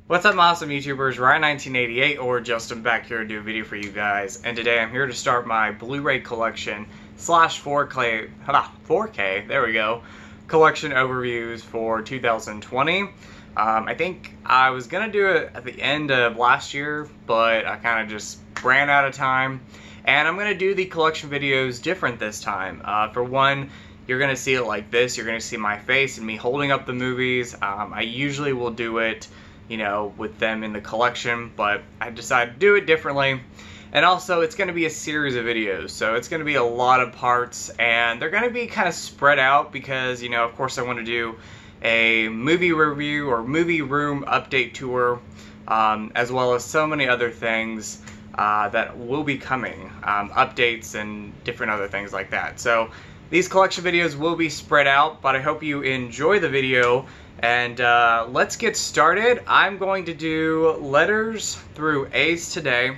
What's up, awesome YouTubers? Ryan1988 or Justin back here to do a video for you guys, and today I'm here to start my Blu-ray collection slash 4K, there we go, collection overviews for 2020. I think I was gonna do it at the end of last year, but I kind of just ran out of time, and I'm gonna do the collection videos different this time. For one, you're gonna see it like this. You're gonna see my face and me holding up the movies. I usually will do it, you know, with them in the collection, but I decided to do it differently. And also, it's going to be a series of videos, so it's going to be a lot of parts, and they're going to be kind of spread out because, you know, of course I want to do a movie review or movie room update tour, as well as so many other things that will be coming, updates and different other things like that. So these collection videos will be spread out, but I hope you enjoy the video. And let's get started. I'm going to do letters through A's today.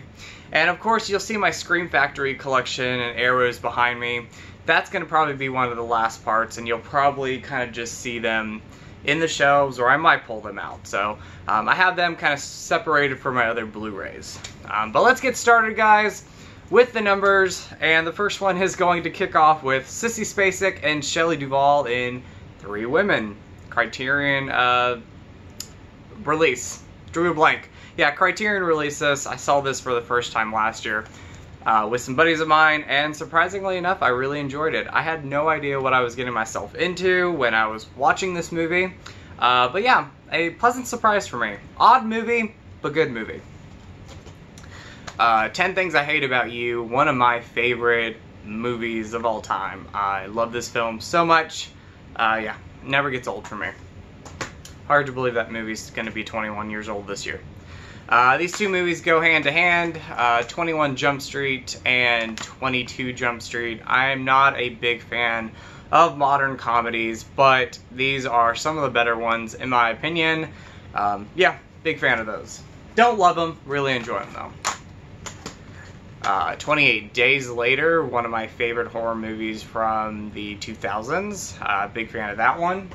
And of course, you'll see my Scream Factory collection and arrows behind me. That's going to probably be one of the last parts, and you'll probably kind of just see them in the shelves, or I might pull them out. So I have them kind of separated from my other Blu-rays. But let's get started, guys, with the numbers. And the first one is going to kick off with Sissy Spacek and Shelley Duvall in Three Women. Criterion release. Drew a blank. Yeah, Criterion released this. I saw this for the first time last year with some buddies of mine, and surprisingly enough, I really enjoyed it. I had no idea what I was getting myself into when I was watching this movie, but yeah, a pleasant surprise for me. Odd movie, but good movie. 10 Things I Hate About You, one of my favorite movies of all time. I love this film so much. Yeah. Never gets old for me. Hard to believe that movie's going to be 21 years old this year. These two movies go hand to hand, 21 Jump Street and 22 Jump Street. I am not a big fan of modern comedies, but these are some of the better ones in my opinion. Yeah, big fan of those. Don't love them, really enjoy them though. 28 Days Later, one of my favorite horror movies from the 2000s. Big fan of that one.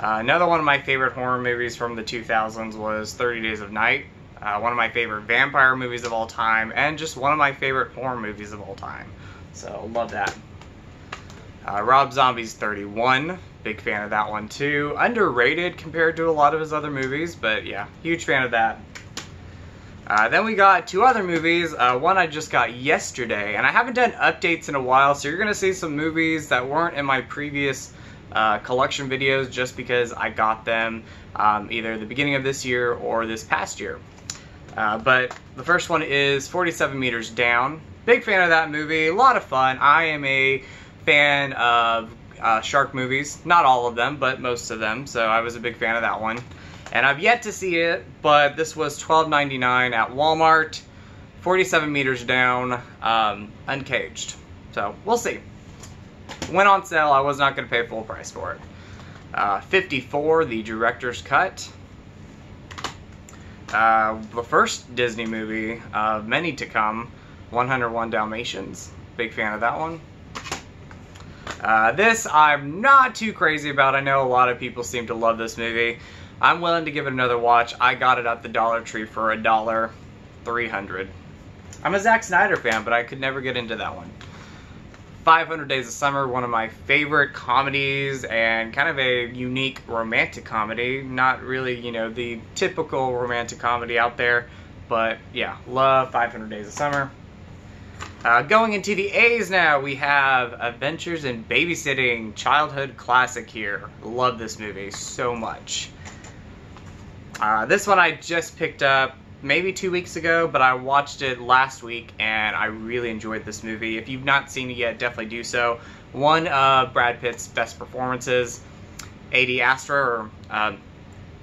Another one of my favorite horror movies from the 2000s was 30 Days of Night. One of my favorite vampire movies of all time, and just one of my favorite horror movies of all time. So, love that. Rob Zombie's 31. Big fan of that one too. Underrated compared to a lot of his other movies, but yeah, huge fan of that. Then we got two other movies. One I just got yesterday, and I haven't done updates in a while, so you're going to see some movies that weren't in my previous collection videos just because I got them either the beginning of this year or this past year. But the first one is 47 Meters Down. Big fan of that movie, a lot of fun. I am a fan of shark movies, not all of them, but most of them, so I was a big fan of that one. And I've yet to see it, but this was $12.99 at Walmart. 47 Meters Down, uncaged. So, we'll see. Went on sale, I was not going to pay full price for it. 54, the director's cut. The first Disney movie of many to come, 101 Dalmatians. Big fan of that one. This I'm not too crazy about. I know a lot of people seem to love this movie. I'm willing to give it another watch. I got it at the Dollar Tree for $1, $300. I'm a Zack Snyder fan, but I could never get into that one. 500 Days of Summer, one of my favorite comedies, and kind of a unique romantic comedy. Not really, you know, the typical romantic comedy out there, but yeah, love 500 Days of Summer. Going into the A's now, we have Adventures in Babysitting, childhood classic here. Love this movie so much. This one I just picked up maybe 2 weeks ago, but I watched it last week and I really enjoyed this movie. If you've not seen it yet, definitely do so. One of Brad Pitt's best performances, Ad Astra, or Ad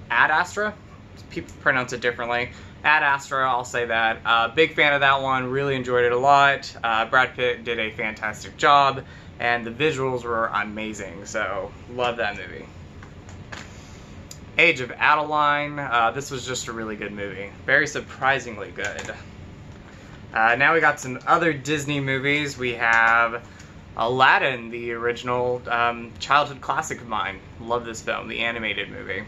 Astra? People pronounce it differently. Ad Astra, I'll say that. Big fan of that one, really enjoyed it a lot. Brad Pitt did a fantastic job, and the visuals were amazing, so love that movie. Age of Adeline, this was just a really good movie. Very surprisingly good. Now we got some other Disney movies. We have Aladdin, the original childhood classic of mine. Love this film, the animated movie.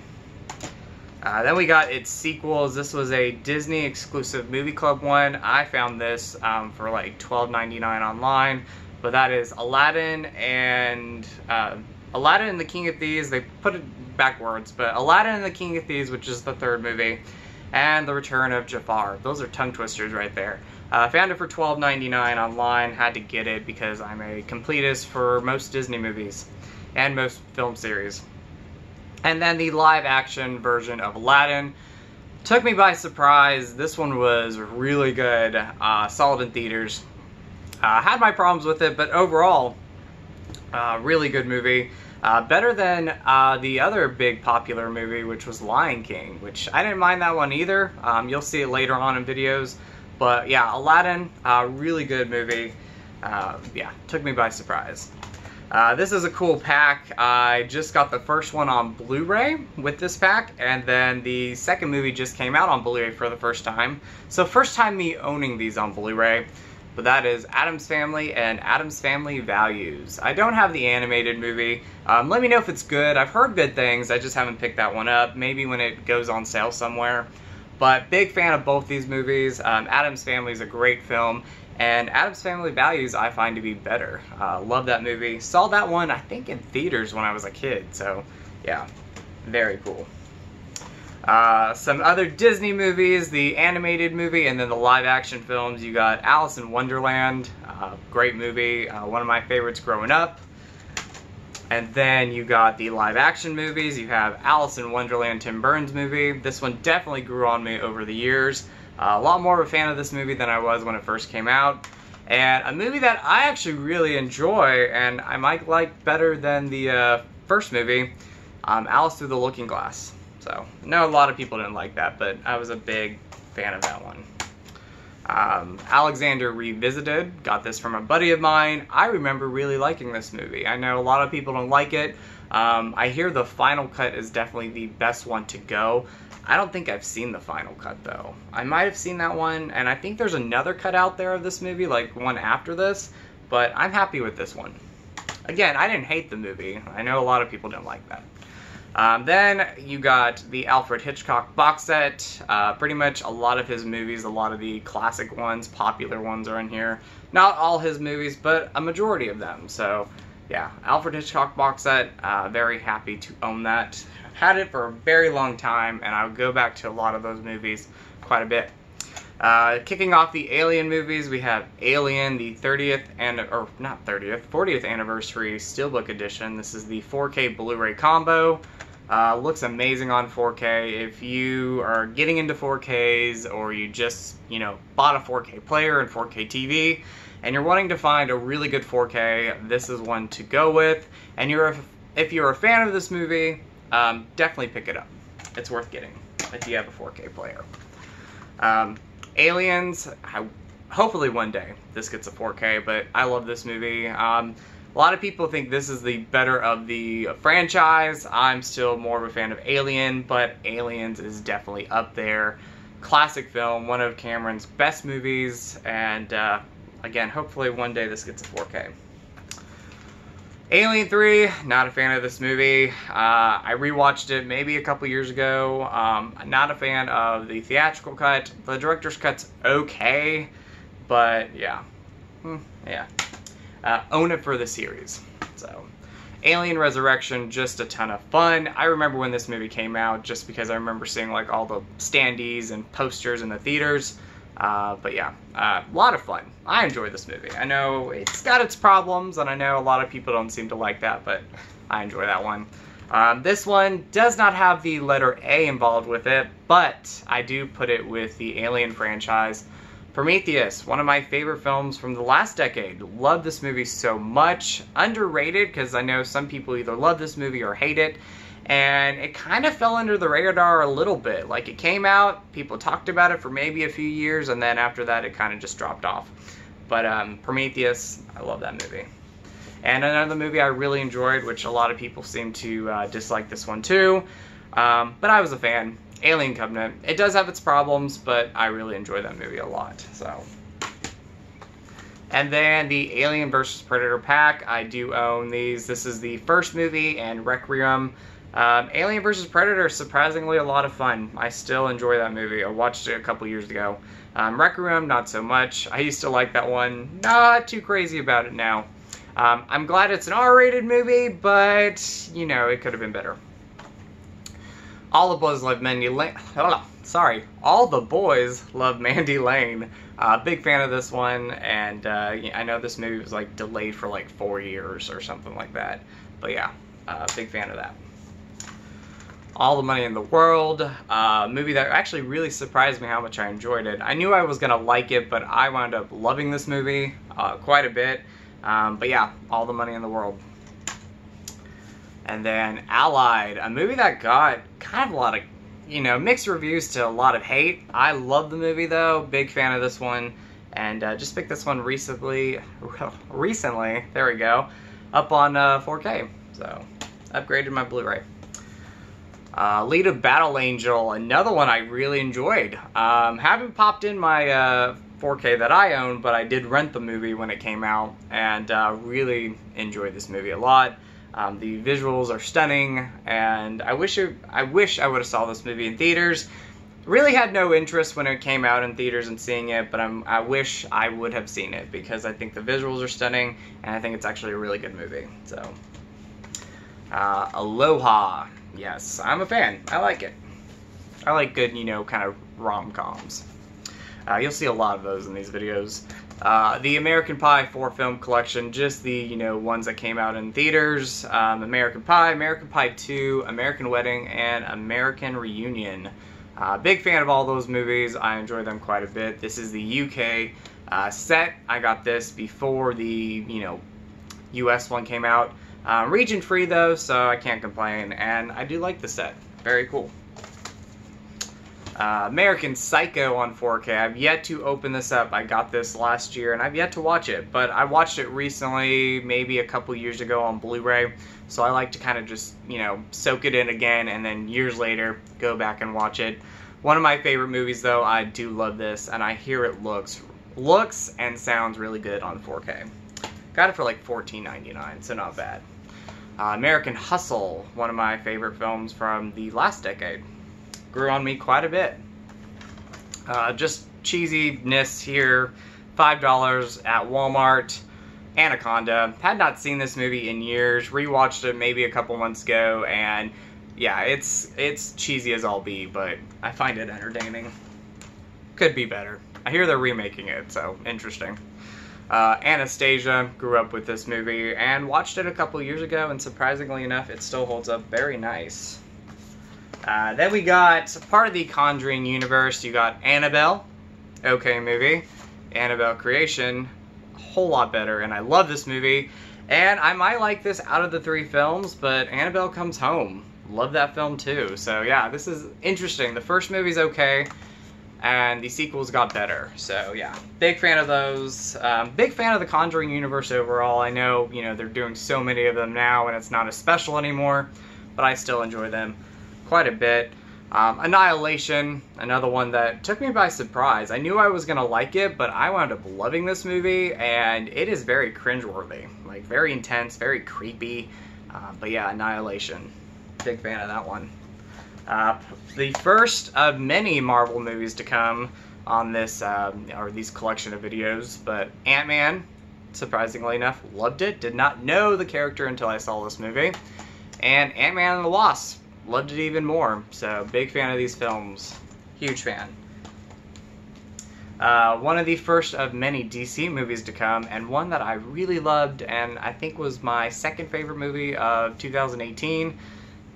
Then we got its sequels. This was a Disney exclusive movie club one. I found this for like $12.99 online, but that is Aladdin and the King of Thieves. They put it backwards, but Aladdin and the King of Thieves, which is the third movie, and The Return of Jafar. Those are tongue twisters right there. Found it for $12.99 online. Had to get it because I'm a completist for most Disney movies and most film series. And then the live action version of Aladdin took me by surprise. This one was really good. Saw it in theaters. Had my problems with it, but overall, really good movie. Better than the other big popular movie, which was Lion King, which I didn't mind that one either. You'll see it later on in videos. But yeah, Aladdin, really good movie. Yeah, took me by surprise. This is a cool pack. I just got the first one on Blu-ray with this pack, and then the second movie just came out on Blu-ray for the first time. So first time me owning these on Blu-ray. But that is Addams Family and Addams Family Values. I don't have the animated movie. Let me know if it's good. I've heard good things. I just haven't picked that one up. Maybe when it goes on sale somewhere. But big fan of both these movies. Addams Family is a great film. And Addams Family Values I find to be better. Love that movie. Saw that one, I think, in theaters when I was a kid. So, yeah, very cool. Some other Disney movies, the animated movie, and then the live-action films. You got Alice in Wonderland, great movie, one of my favorites growing up. And then you got the live-action movies. You have Alice in Wonderland, Tim Burton's movie. This one definitely grew on me over the years. A lot more of a fan of this movie than I was when it first came out. And a movie that I actually really enjoy, and I might like better than the first movie, Alice Through the Looking Glass. So, I know a lot of people didn't like that, but I was a big fan of that one. Alexander Revisited, got this from a buddy of mine. I remember really liking this movie. I know a lot of people don't like it. I hear the final cut is definitely the best one to go. I don't think I've seen the final cut though. I might have seen that one, and I think there's another cut out there of this movie, like one after this, but I'm happy with this one. Again, I didn't hate the movie. I know a lot of people didn't like that. Then you got the Alfred Hitchcock box set. Pretty much a lot of his movies, a lot of the classic ones, popular ones are in here. Not all his movies, but a majority of them. So yeah, Alfred Hitchcock box set, very happy to own that. Had it for a very long time, and I'll go back to a lot of those movies quite a bit. Kicking off the Alien movies, we have Alien, the 40th anniversary Steelbook edition. This is the 4K Blu-ray combo. Looks amazing on 4K. If you are getting into 4Ks, or you just, bought a 4K player and 4K TV, and you're wanting to find a really good 4K, this is one to go with. And if you're a fan of this movie, definitely pick it up. It's worth getting if you have a 4K player. Aliens, hopefully one day this gets a 4K, but I love this movie. A lot of people think this is the better of the franchise. I'm still more of a fan of Alien, but Aliens is definitely up there. Classic film, one of Cameron's best movies, and again, hopefully one day this gets a 4K. Alien 3, not a fan of this movie. I rewatched it maybe a couple years ago. Not a fan of the theatrical cut. The director's cut's okay, but yeah. Own it for the series. So, Alien Resurrection, just a ton of fun. I remember when this movie came out, just because I remember seeing like all the standees and posters in the theaters. But yeah, a lot of fun. I enjoy this movie. I know it's got its problems, and I know a lot of people don't seem to like that, but I enjoy that one. This one does not have the letter A involved with it, but I do put it with the Alien franchise. Prometheus, one of my favorite films from the last decade. Love this movie so much. Underrated, because I know some people either love this movie or hate it. And it kind of fell under the radar a little bit. Like, it came out, people talked about it for maybe a few years, and then after that it kind of just dropped off. But Prometheus, I love that movie. And another movie I really enjoyed, which a lot of people seem to dislike this one too, but I was a fan, Alien Covenant. It does have its problems, but I really enjoy that movie a lot. So. And then the Alien vs. Predator pack, I do own these. This is the first movie and Requiem. Alien vs. Predator, surprisingly a lot of fun. I still enjoy that movie. I watched it a couple years ago. Requiem, not so much. I used to like that one. Not too crazy about it now. I'm glad it's an R-rated movie, but, you know, it could have been better. All the boys love Mandy Lane. All the boys love Mandy Lane. Big fan of this one, and I know this movie was like delayed for like 4 years or something like that. But yeah, big fan of that. All the Money in the World, movie that actually really surprised me how much I enjoyed it. I knew I was gonna like it, but I wound up loving this movie quite a bit. But yeah, All the Money in the World. And then Allied, a movie that got kind of a lot of, you know, mixed reviews to a lot of hate. I love the movie though, big fan of this one, and just picked this one recently, there we go, up on 4K, so upgraded my Blu-ray. Lead of Battle Angel, another one I really enjoyed. Haven't popped in my 4K that I own, but I did rent the movie when it came out, and really enjoyed this movie a lot. The visuals are stunning, and I wish I would have saw this movie in theaters. Really had no interest when it came out in theaters and seeing it, but I wish I would have seen it because I think the visuals are stunning, and I think it's actually a really good movie. So, Aloha, yes, I'm a fan. I like it. I like good, you know, kind of rom-coms. You'll see a lot of those in these videos. The American Pie 4-film collection, just the, you know, ones that came out in theaters. American Pie, American Pie 2, American Wedding, and American Reunion. Big fan of all those movies. I enjoy them quite a bit. This is the UK set. I got this before the, you know, US one came out. Region free though, so I can't complain. And I do like the set. Very cool. American Psycho on 4K. I've yet to open this up. I got this last year and I've yet to watch it, but I watched it recently, maybe a couple years ago on Blu-ray, so I like to kind of just, you know, soak it in again and then years later go back and watch it. One of my favorite movies though. I do love this, and I hear it looks and sounds really good on 4K. Got it for like $14.99, so not bad. American Hustle, one of my favorite films from the last decade. Grew on me quite a bit. Just cheesiness here. $5 at Walmart. Anaconda. Had not seen this movie in years. Rewatched it maybe a couple months ago, and yeah, it's cheesy as all be, but I find it entertaining. Could be better. I hear they're remaking it, so interesting. Anastasia, grew up with this movie and watched it a couple years ago, and surprisingly enough, it still holds up very nice. Then we got part of the Conjuring universe. You got Annabelle, okay movie. Annabelle Creation, a whole lot better, and I love this movie. And I might like this out of the 3 films, but Annabelle Comes Home, love that film too. So yeah, this is interesting. The first movie's okay, and the sequels got better. So yeah, big fan of those. Big fan of the Conjuring universe overall. I know, you know, they're doing so many of them now, and it's not as special anymore, but I still enjoy them quite a bit. Annihilation, another one that took me by surprise. I knew I was gonna like it, but I wound up loving this movie, and it is very cringeworthy, like very intense, very creepy. But yeah, Annihilation, big fan of that one. The first of many Marvel movies to come on this, or these collection of videos, but Ant-Man, surprisingly enough, loved it. Did not know the character until I saw this movie. And Ant-Man and the Wasp, loved it even more. So big fan of these films, huge fan. One of the first of many DC movies to come, and one that I really loved, and I think was my second favorite movie of 2018.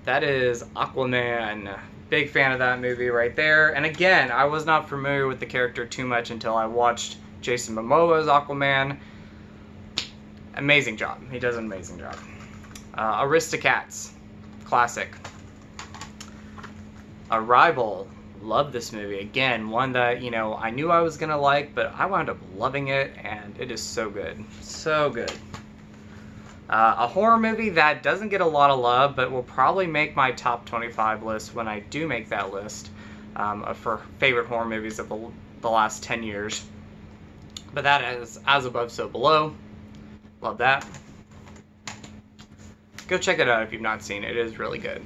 That is Aquaman. Big fan of that movie right there. And again, I was not familiar with the character too much until I watched Jason Momoa's Aquaman. Amazing job. He does an amazing job. Aristocats, classic. Arrival, love this movie. Again, one that, you know, I knew I was gonna like, but I wound up loving it, and it is so good. So good. A horror movie that doesn't get a lot of love, but will probably make my top 25 list when I do make that list for favorite horror movies of the last 10 years. But that is As Above, So Below. Love that. Go check it out if you've not seen it. It is really good.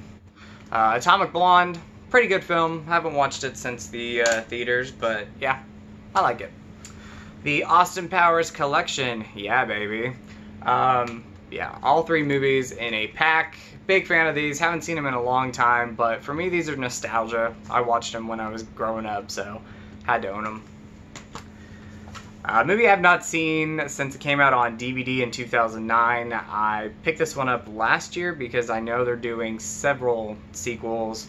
Atomic Blonde, pretty good film. Haven't watched it since the theaters, but yeah, I like it. The Austin Powers Collection, yeah, baby. Yeah, all 3 movies in a pack. Big fan of these. Haven't seen them in a long time, but for me, these are nostalgia. I watched them when I was growing up, so had to own them. Movie I've not seen since it came out on DVD in 2009. I picked this one up last year because I know they're doing several sequels,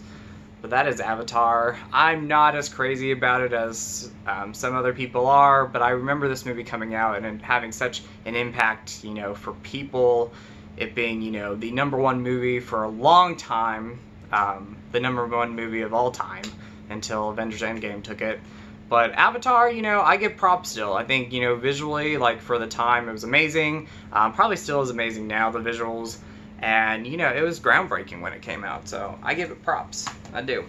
but that is Avatar. I'm not as crazy about it as some other people are, but I remember this movie coming out and having such an impact, you know, for people. It being, you know, the #1 movie for a long time, the #1 movie of all time until Avengers Endgame took it. But Avatar, you know, I give props still. I think, you know, visually, like, for the time, it was amazing. Probably still is amazing now, the visuals. And, you know, it was groundbreaking when it came out, so I give it props. I do.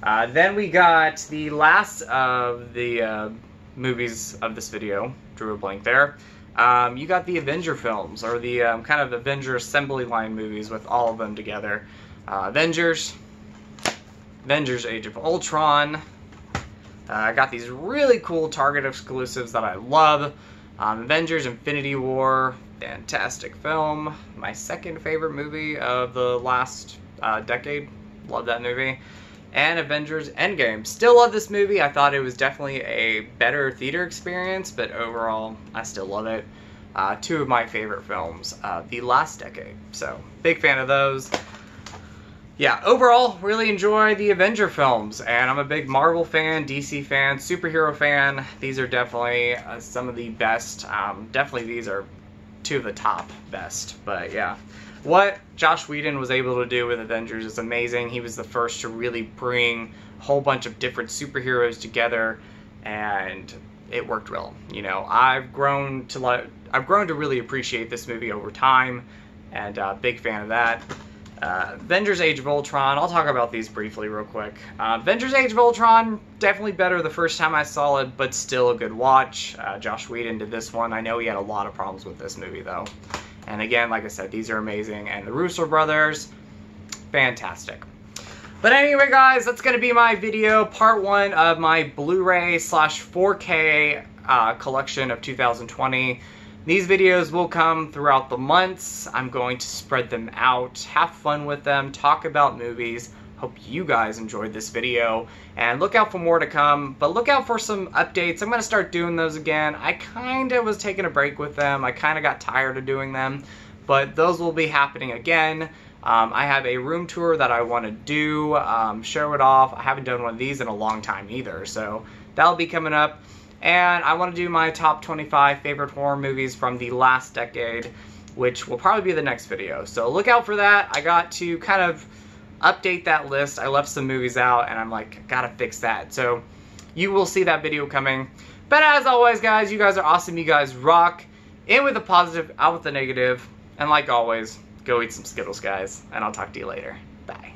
Then we got the last of the movies of this video. Drew a blank there. You got the Avenger films, or the kind of Avenger assembly line movies with all of them together. Avengers Age of Ultron. I got these really cool Target exclusives that I love. Avengers Infinity War, fantastic film. My second favorite movie of the last decade. Love that movie. And Avengers Endgame. Still love this movie. I thought it was definitely a better theater experience, but overall, I still love it. 2 of my favorite films the last decade. So, big fan of those. Yeah, overall, really enjoy the Avenger films, and I'm a big Marvel fan, DC fan, superhero fan. These are definitely some of the best. Definitely these are 2 of the top best, but yeah. What Joss Whedon was able to do with Avengers is amazing. He was the first to really bring a whole bunch of different superheroes together, and it worked well. You know, I've grown to really appreciate this movie over time, and big fan of that. Avengers Age of Ultron, I'll talk about these briefly real quick. Avengers Age of Ultron, definitely better the first time I saw it, but still a good watch. Joss Whedon did this one. I know he had a lot of problems with this movie, though. And again, like I said, these are amazing. And the Russo brothers, fantastic. But anyway, guys, that's going to be my video, part 1 of my Blu-ray / 4K collection of 2020. These videos will come throughout the months. I'm going to spread them out, have fun with them, talk about movies. Hope you guys enjoyed this video, and look out for more to come, but look out for some updates. I'm going to start doing those again. I kind of was taking a break with them. I kind of got tired of doing them, but those will be happening again. I have a room tour that I want to do, show it off. I haven't done one of these in a long time either, so that'll be coming up. And I want to do my top 25 favorite horror movies from the last decade, which will probably be the next video. So look out for that. I got to kind of update that list. I left some movies out, and I'm like, gotta fix that. So you will see that video coming. But as always, guys, you guys are awesome. You guys rock. In with the positive, out with the negative. And like always, go eat some Skittles, guys. And I'll talk to you later. Bye.